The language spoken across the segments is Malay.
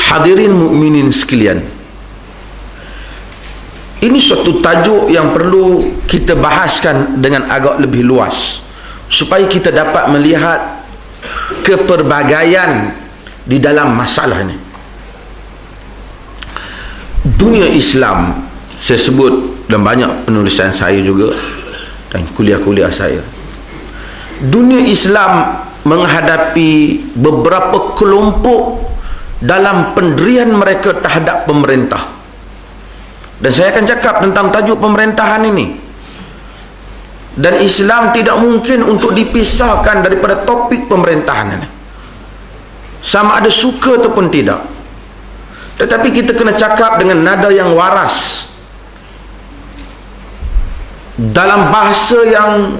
Hadirin mukminin sekalian, ini suatu tajuk yang perlu kita bahaskan dengan agak lebih luas supaya kita dapat melihat keperbagaian di dalam masalah ini. Dunia Islam, saya sebut dalam banyak penulisan saya juga dan kuliah-kuliah saya, dunia Islam menghadapi beberapa kelompok dalam pendirian mereka terhadap pemerintah. Dan saya akan cakap tentang tajuk pemerintahan ini. Dan Islam tidak mungkin untuk dipisahkan daripada topik pemerintahan ini, sama ada suka ataupun tidak. Tetapi kita kena cakap dengan nada yang waras, dalam bahasa yang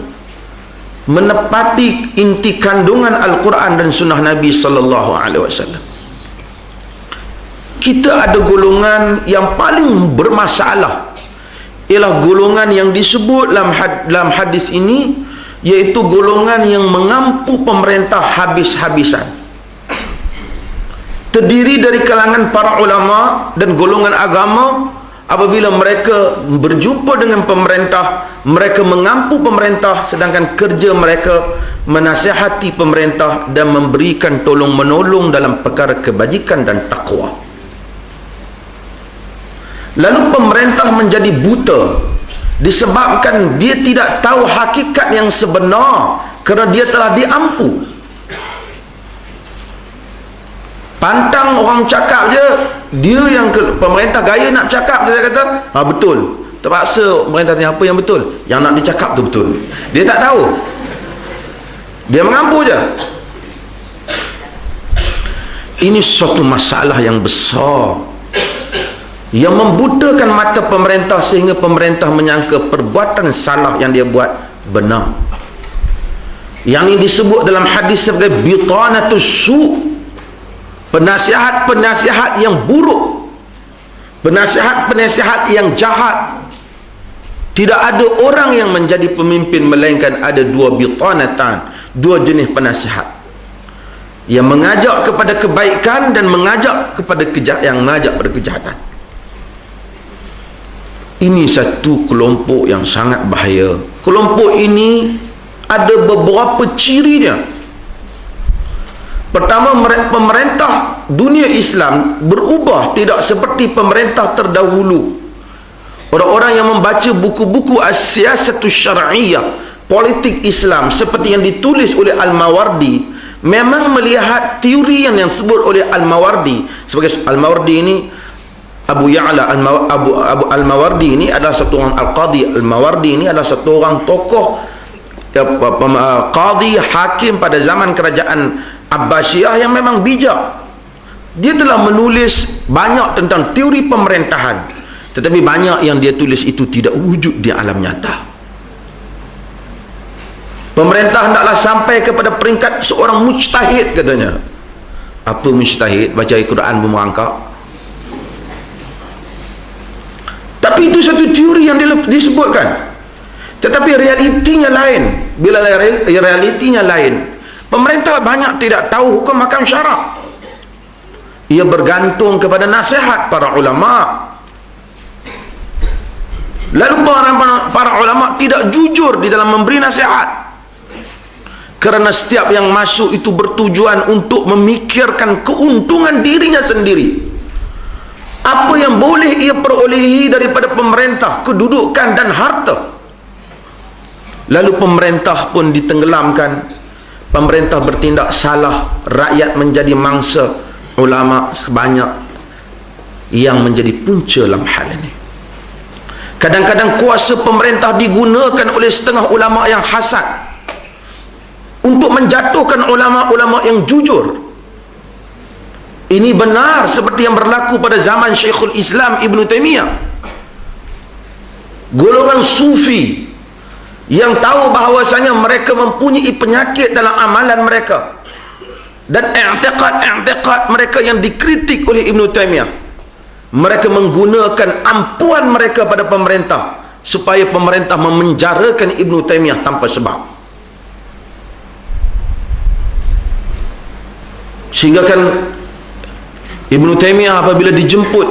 menepati inti kandungan Al-Quran dan Sunnah Nabi Sallallahu Alaihi Wasallam. Kita ada golongan yang paling bermasalah, ialah golongan yang disebut dalam hadis ini, iaitu golongan yang mengampu pemerintah habis-habisan. Terdiri dari kalangan para ulama dan golongan agama. Apabila mereka berjumpa dengan pemerintah, mereka mengampu pemerintah, sedangkan kerja mereka menasihati pemerintah dan memberikan tolong-menolong dalam perkara kebajikan dan takwa. Lalu pemerintah menjadi buta disebabkan dia tidak tahu hakikat yang sebenar, kerana dia telah diampu. Pantang orang cakap je, dia yang pemerintah gaya nak cakap, saya kata betul, terpaksa pemerintah tanya apa yang betul, yang nak dicakap tu betul. Dia tak tahu, dia mengampu je. Ini suatu masalah yang besar yang membutakan mata pemerintah, sehingga pemerintah menyangka perbuatan salah yang dia buat benar. Yang ini disebut dalam hadis sebagai bitanatus su', penasihat-penasihat yang buruk, penasihat-penasihat yang jahat. Tidak ada orang yang menjadi pemimpin melainkan ada dua bitanatan, dua jenis penasihat, yang mengajak kepada kebaikan dan mengajak kepada kejahatan. Ini satu kelompok yang sangat bahaya. Kelompok ini ada beberapa cirinya. Pertama, pemerintah dunia Islam berubah tidak seperti pemerintah terdahulu. Orang-orang yang membaca buku-buku as-siyasatus syar'iyyah, politik Islam, seperti yang ditulis oleh Al-Mawardi, memang melihat teori yang disebut oleh Al-Mawardi sebagai Al-Mawardi ini, Abu Ya'la Al-Mawardi ini adalah satu orang Al-Qadi. Al-Mawardi ini adalah satu orang tokoh qadi, hakim pada zaman kerajaan Abbasiyah yang memang bijak. Dia telah menulis banyak tentang teori pemerintahan, tetapi banyak yang dia tulis itu tidak wujud di alam nyata. Pemerintah hendaklah sampai kepada peringkat seorang mujtahid, katanya. Apa mujtahid? Baca Al-Quran bermerangkak. Tapi itu satu teori yang disebutkan, tetapi realitinya lain. Bila realitinya lain, pemerintah banyak tidak tahu hukum hakam syarak. Ia bergantung kepada nasihat para ulama. Lalu para ulama tidak jujur di dalam memberi nasihat, kerana setiap yang masuk itu bertujuan untuk memikirkan keuntungan dirinya sendiri. Apa yang boleh ia perolehi daripada pemerintah, kedudukan dan harta. Lalu pemerintah pun ditenggelamkan. Pemerintah bertindak salah, rakyat menjadi mangsa, ulama sebanyak yang menjadi punca dalam hal ini. Kadang-kadang kuasa pemerintah digunakan oleh setengah ulama yang hasad untuk menjatuhkan ulama-ulama yang jujur. Ini benar seperti yang berlaku pada zaman Syekhul Islam Ibn Taymiyah. Golongan sufi yang tahu bahawasanya mereka mempunyai penyakit dalam amalan mereka, dan i'tiqad mereka yang dikritik oleh Ibn Taymiyah, mereka menggunakan ampuan mereka pada pemerintah supaya pemerintah memenjarakan Ibn Taymiyah tanpa sebab. Sehingga kan Ibnu Taimiyah apabila dijemput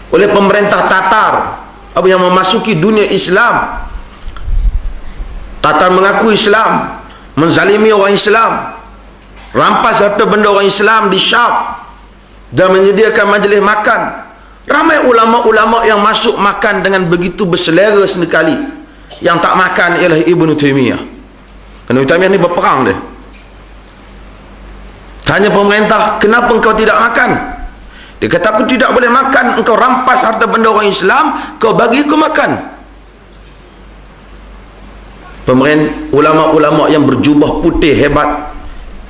oleh pemerintah Tatar yang memasuki dunia Islam, Tatar mengaku Islam, menzalimi orang Islam, rampas harta benda orang Islam di Syam, dan menyediakan majlis makan. Ramai ulama-ulama yang masuk makan dengan begitu berselera sekali. Yang tak makan ialah Ibnu Taimiyah. Kerana Ibnu Taimiyah ni berperang dia. Tanya pemerintah, kenapa engkau tidak makan? Dia kata, aku tidak boleh makan. Engkau rampas harta benda orang Islam, kau bagi aku makan. Ulama-ulama yang berjubah putih hebat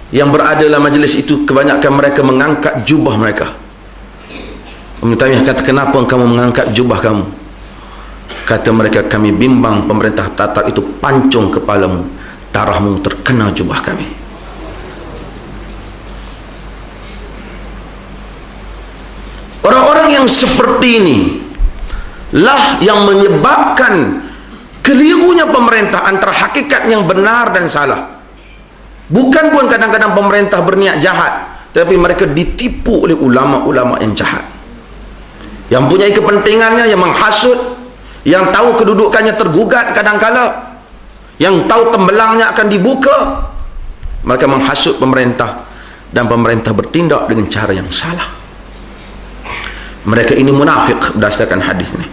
yang berada dalam majlis itu, kebanyakan mereka mengangkat jubah mereka. Ibnu Taimiyah kata, kenapa kamu mengangkat jubah kamu? Kata mereka, kami bimbang pemerintah Tatar itu pancung kepalamu, darahmu terkena jubah kami. Orang-orang yang seperti ini lah yang menyebabkan kelirunya pemerintah antara hakikat yang benar dan salah. Bukan pun kadang-kadang pemerintah berniat jahat, tapi mereka ditipu oleh ulama-ulama yang jahat, yang punya kepentingannya, yang menghasut, yang tahu kedudukannya tergugat kadang-kala, yang tahu tembelangnya akan dibuka. Mereka menghasut pemerintah, dan pemerintah bertindak dengan cara yang salah. Mereka ini munafik berdasarkan hadis ini.